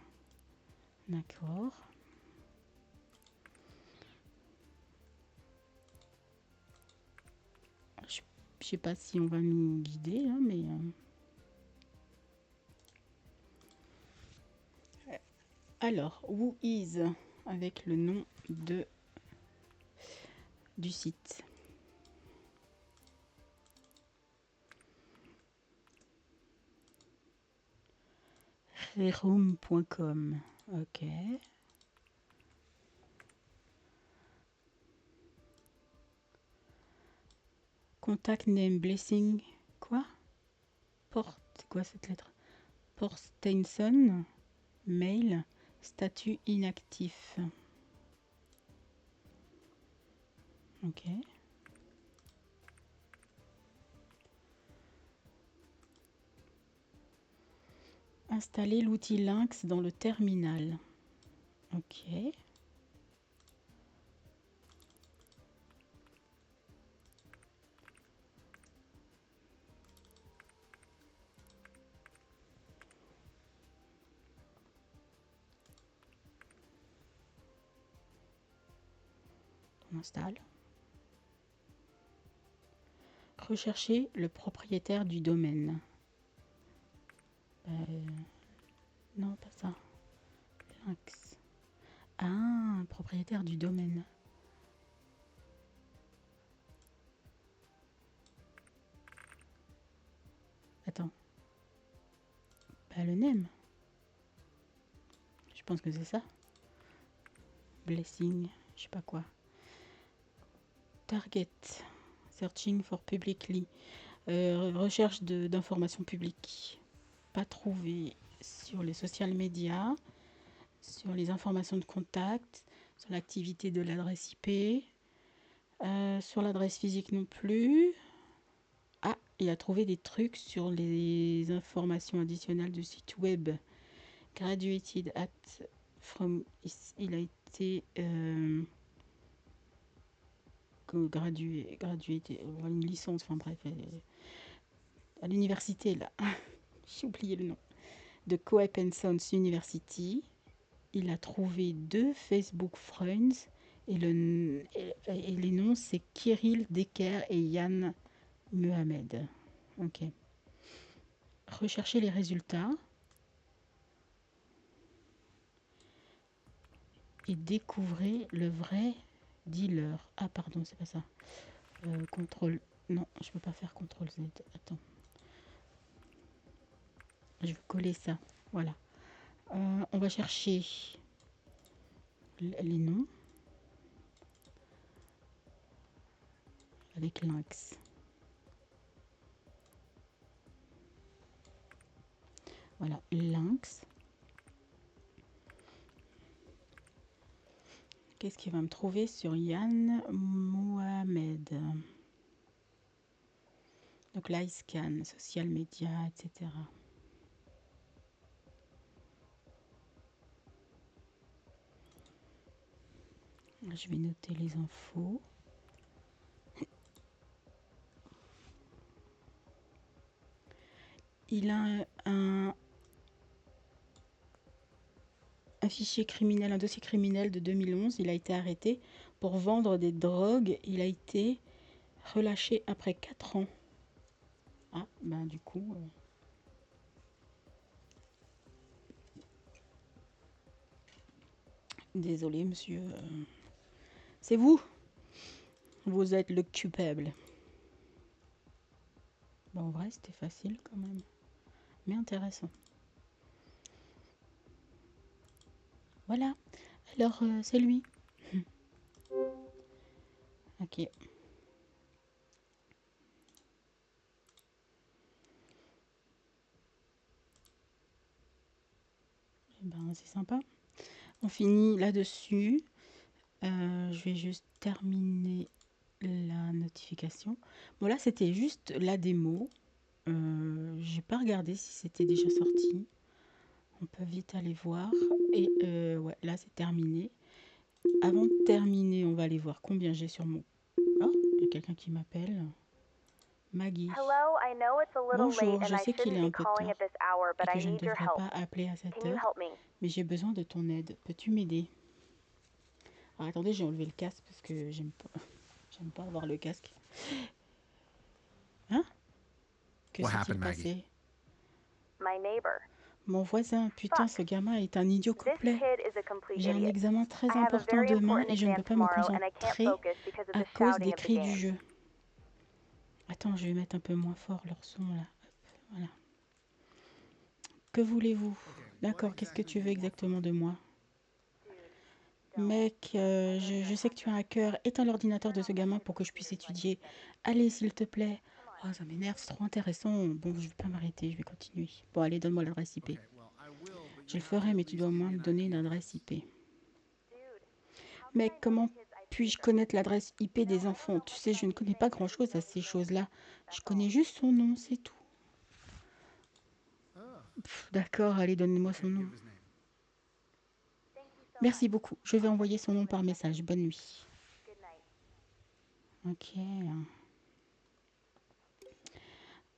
D'accord. Je sais pas si on va nous guider, hein, mais... Alors, who is avec le nom du site. Reroom.com. Ok. Contact name blessing. Quoi? Porte. Quoi cette lettre? Porsteinson. Mail. Statut inactif. Ok. Installer l'outil Lynx dans le terminal. Ok. On installe. Rechercher le propriétaire du domaine. Non, pas ça. Lynx. Ah, propriétaire du domaine. Attends. Le name. Je pense que c'est ça. Blessing, je sais pas quoi. Target. Searching for publicly. Recherche d'informations publiques. Pas trouvé sur les social media, sur les informations de contact, sur l'activité de l'adresse IP, sur l'adresse physique non plus. Ah, il a trouvé des trucs sur les informations additionnelles du site web. Graduated at from. Il a été gradué, une licence, enfin bref, à l'université là. J'ai oublié le nom. De Coep & Sons University. Il a trouvé 2 Facebook Friends et les noms c'est Kirill Decker et Yann Mohamed. Ok. Rechercher les résultats et découvrez le vrai dealer. Ah pardon, c'est pas ça. Contrôle. Non, je peux pas faire CTRL Z. Attends. Je vais coller ça. Voilà. On va chercher les noms avec Lynx. Voilà, Lynx. Qu'est-ce qu'il va me trouver sur Yann Mohamed? Donc là, il scanne, social media, etc. Je vais noter les infos. Il a un fichier criminel, un dossier criminel de 2011. Il a été arrêté pour vendre des drogues. Il a été relâché après 4 ans. Ah, ben du coup... Désolé, monsieur. C'est vous. Vous êtes le coupable. Bon, en vrai, c'était facile quand même. Mais intéressant. Voilà. Alors, c'est lui. Ok. Eh ben, c'est sympa. On finit là-dessus. Je vais juste terminer la notification. Bon, là, c'était juste la démo. J'ai pas regardé si c'était déjà sorti. On peut vite aller voir. Et ouais, là, c'est terminé. Avant de terminer, on va aller voir combien j'ai sur mon... Oh, il y a quelqu'un qui m'appelle. Maggie. Bonjour, je sais qu'il est un peu tard et que je ne devrais pas appeler à cette heure, mais j'ai besoin de ton aide. Peux-tu m'aider? Alors attendez, j'ai enlevé le casque parce que j'aime pas avoir le casque. Hein? Que s'est-il passé? Mon voisin, putain, ce gamin est un idiot complet. J'ai un examen très important demain et je ne peux pas me concentrer à cause des cris du jeu. Attends, je vais mettre un peu moins fort leur son là. Hop, voilà. Que voulez-vous? D'accord, qu'est-ce que tu veux exactement de moi? Mec, je sais que tu as un cœur. Éteins l'ordinateur de ce gamin pour que je puisse étudier. Allez, s'il te plaît. Oh, ça m'énerve, c'est trop intéressant. Bon, je vais pas m'arrêter, je vais continuer. Bon, allez, donne-moi l'adresse IP. Je le ferai, mais tu dois au moins me donner une adresse IP. Mec, comment puis-je connaître l'adresse IP des enfants? Tu sais, je ne connais pas grand-chose à ces choses-là. Je connais juste son nom, c'est tout. D'accord, allez, donnez-moi son nom. Merci beaucoup. Je vais envoyer son nom par message. Bonne nuit. Ok.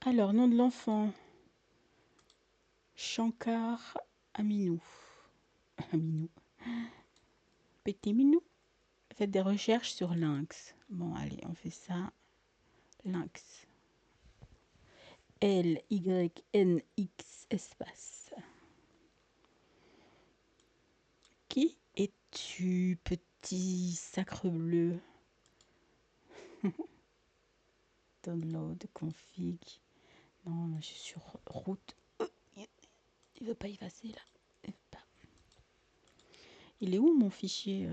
Alors, nom de l'enfant. Shankar Aminou. Aminou. Petit Minou. Faites des recherches sur Lynx. Bon, allez, on fait ça. Lynx. L-Y-N-X espace. Qui es-tu, petit sacre bleu? Download, config. Non, je suis sur route. Il veut pas effacer là. Il est où mon fichier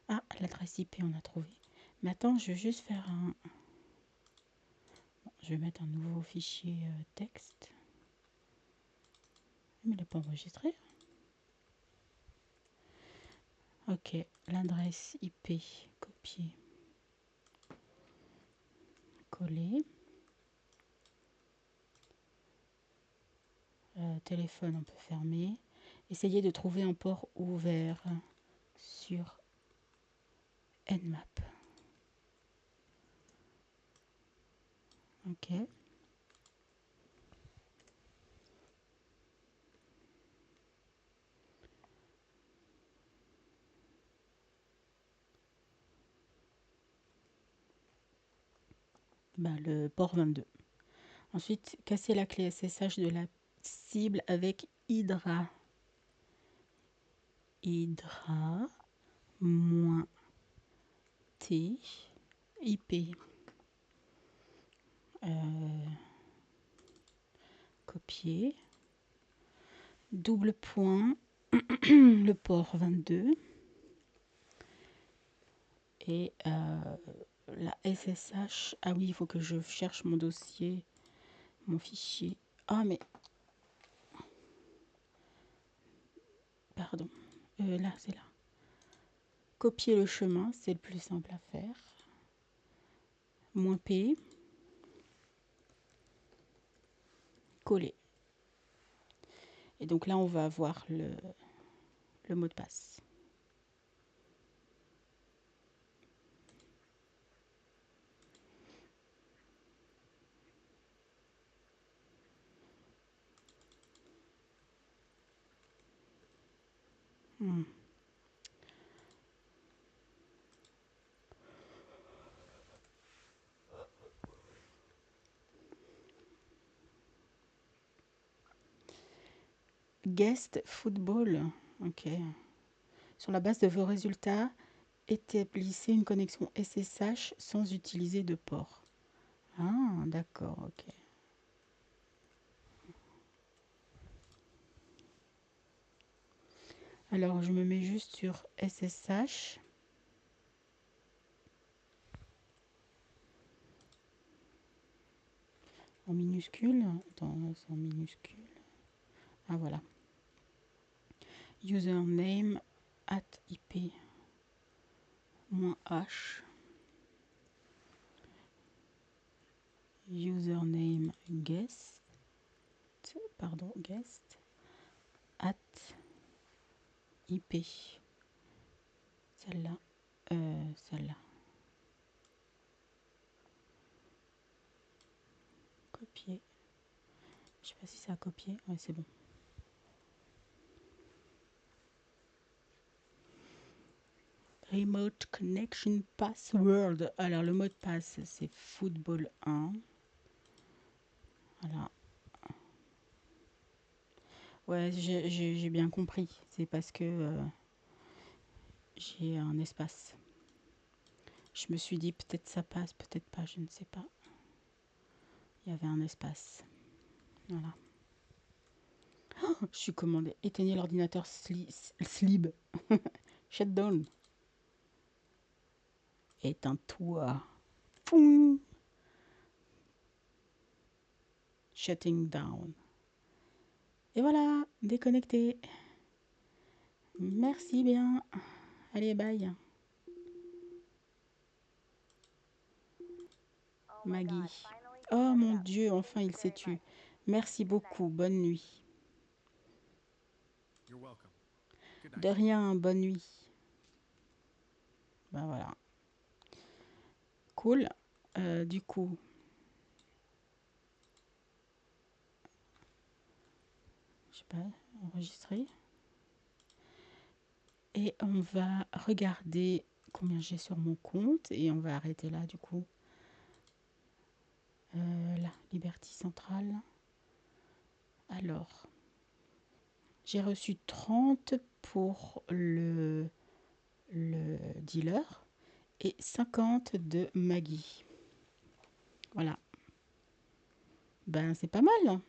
Ah, l'adresse IP, on a trouvé. Mais attends, je vais juste faire un... Bon, je vais mettre un nouveau fichier texte. Mais il n'est pas enregistré. Ok, l'adresse IP, copier, coller. Téléphone, on peut fermer. Essayez de trouver un port ouvert sur Nmap. Ok. Bah, le port 22. Ensuite, casser la clé SSH de la cible avec Hydra. Hydra moins T IP. Copier. Double point. Le port 22. Et la SSH. Ah oui, il faut que je cherche mon dossier, mon fichier. Ah, mais. Pardon. Là, c'est là. Copier le chemin, c'est le plus simple à faire. Moins P. Coller. Et donc là, on va avoir le mot de passe. Guest Football. Ok. Sur la base de vos résultats, établissez une connexion SSH sans utiliser de port. Ah, d'accord, ok. Alors, je me mets juste sur SSH. En minuscule. Attends, c'est en minuscule. Ah, voilà. Username @IP -h. Username guest. Pardon, guest. @IP. Celle-là. Celle-là. Copier. Je sais pas si ça a copié. Ouais, c'est bon. Remote connection password. Alors, le mot de passe, c'est football 1. Voilà. Ouais, j'ai bien compris. C'est parce que j'ai un espace. Je me suis dit, peut-être ça passe, peut-être pas, je ne sais pas. Il y avait un espace. Voilà. Oh, je suis commandé. Éteignez l'ordinateur slib. Shutdown. Éteins-toi. Poum. Shutting down. Et voilà, déconnecté. Merci bien. Allez, bye. Maggie. Oh mon Dieu, enfin il s'est tué. Merci beaucoup. Bonne nuit. You're welcome. Good De night. rien, bonne nuit. Ben voilà. Cool. Du coup, je sais pas, enregistrer. Et on va regarder combien j'ai sur mon compte. Et on va arrêter là, du coup. Là, Liberty Central. Alors, j'ai reçu 30 pour le dealer et 50 de Maggie. Voilà. Ben, c'est pas mal.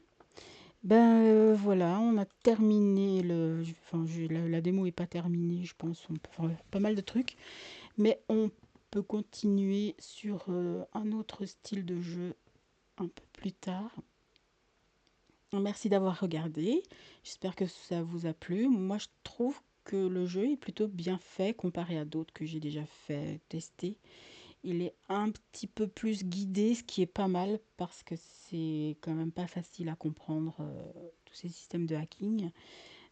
Ben voilà, on a terminé enfin, la démo est pas terminée, je pense. On peut faire pas mal de trucs, mais on peut continuer sur un autre style de jeu un peu plus tard. Merci d'avoir regardé. J'espère que ça vous a plu. Moi, je trouve que le jeu est plutôt bien fait comparé à d'autres que j'ai déjà fait tester. Il est un petit peu plus guidé, ce qui est pas mal parce que c'est quand même pas facile à comprendre tous ces systèmes de hacking.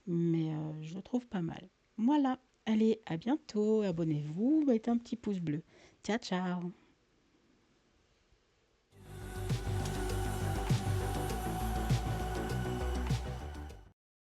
Mais je le trouve pas mal. Voilà. Allez, à bientôt. Abonnez-vous, mettez un petit pouce bleu. Ciao, ciao.